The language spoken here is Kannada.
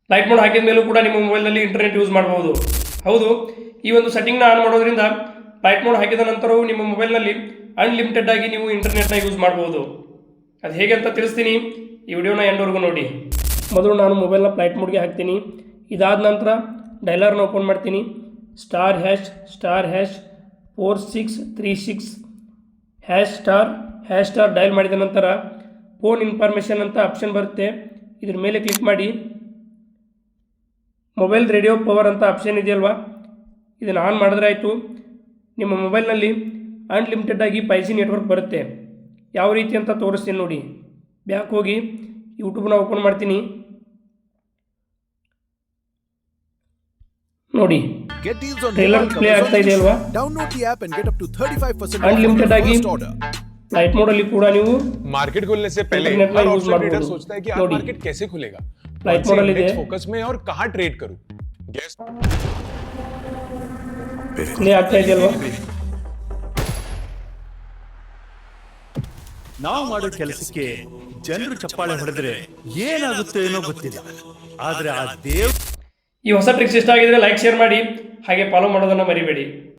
ಫ್ಲೈಟ್ ಮೋಡ್ ಹಾಕಿದ ಮೇಲೂ ಕೂಡ ನಿಮ್ಮ ಮೊಬೈಲ್ನಲ್ಲಿ ಇಂಟರ್ನೆಟ್ ಯೂಸ್ ಮಾಡಬಹುದು. ಹೌದು, ಈ ಒಂದು ಸೆಟ್ಟಿಂಗ್ನ ಆನ್ ಮಾಡೋದ್ರಿಂದ ಫ್ಲೈಟ್ ಮೋಡ್ ಹಾಕಿದ ನಂತರವೂ ನಿಮ್ಮ ಮೊಬೈಲ್ನಲ್ಲಿ ಅನ್ಲಿಮಿಟೆಡ್ ಆಗಿ ನೀವು ಇಂಟರ್ನೆಟ್ನ ಯೂಸ್ ಮಾಡಬಹುದು. ಅದು ಹೇಗೆ ಅಂತ ತಿಳಿಸ್ತೀನಿ, ಈ ವಿಡಿಯೋನ ಎಂಡ್ವರೆಗೂ ನೋಡಿ. ಮೊದಲು ನಾನು ಮೊಬೈಲ್ನ ಫ್ಲೈಟ್ ಮೋಡ್ಗೆ ಹಾಕ್ತೀನಿ. ಇದಾದ ನಂತರ ಡೈಲರ್ನ ಓಪನ್ ಮಾಡ್ತೀನಿ. *#*4636 ## ಡೈಲ್ ಮಾಡಿದ ನಂತರ ಫೋನ್ ಇನ್ಫಾರ್ಮೇಷನ್ ಅಂತ ಆಪ್ಷನ್ ಬರುತ್ತೆ. ಇದ್ರ ಮೇಲೆ ಕ್ಲಿಕ್ ಮಾಡಿ ಮೊಬೈಲ್ ರೇಡಿಯೋ ಪವರ್ ಅಂತ ಆಪ್ಷನ್ ಇದೆಯಲ್ವಾ, ಇದನ್ನು ಆನ್ ಮಾಡಿದ್ರೆ ಆಯಿತು. ನಿಮ್ಮ ಮೊಬೈಲ್ನಲ್ಲಿ ಅನ್ಲಿಮಿಟೆಡ್ ಆಗಿ 5G ನೆಟ್ವರ್ಕ್ ಬರುತ್ತೆ. ಯಾವ ರೀತಿ ಅಂತ ತೋರಿಸ್ತೀನಿ ನೋಡಿ. ಬ್ಯಾಕ್ ಹೋಗಿ ಯೂಟ್ಯೂಬ್ನ ಓಪನ್ ಮಾಡ್ತೀನಿ. ನೋಡಿ, ಟ್ರೇಲರ್ ಪ್ಲೇ ಆಗ್ತಾ ಇದೆ ಅಲ್ವಾ. ಅನ್ಲಿಮಿಟೆಡ್ ಆಗಿ ಫ್ಲೈಟ್ ಮೋಡಲ್ಲಿ ಕೂಡ ನೀವು मार्केट खुलने से पहले हर ऑप्शन ट्रेडर सोचता है कि आज मार्केट कैसे खुलेगा, फ्लाइट मॉडल ಇದೆ, फोकस में और कहां ट्रेड करूं. ಪ್ಲೇ ಆಗ್ತಾ ಇದೆ ಅಲ್ವಾ. ನಾವು ಮಾಡೋ ಕೆಲಸಕ್ಕೆ ಜನರು ಚಪ್ಪಾಳೆ ಹೊಡೆದ್ರೆ ಏನಾಗುತ್ತೆ ಏನೋ ಗೊತ್ತಿಲ್ಲ, ಆದ್ರೆ ಆ ದೇವ್ ಈ ಹೊಸ ಟ್ರಿಕ್ಸ್ ಇಷ್ಟ ಆಗಿದ್ರೆ ಲೈಕ್ ಶೇರ್ ಮಾಡಿ, ಹಾಗೆ ಫಾಲೋ ಮಾಡೋದನ್ನ ಮರಿಬೇಡಿ.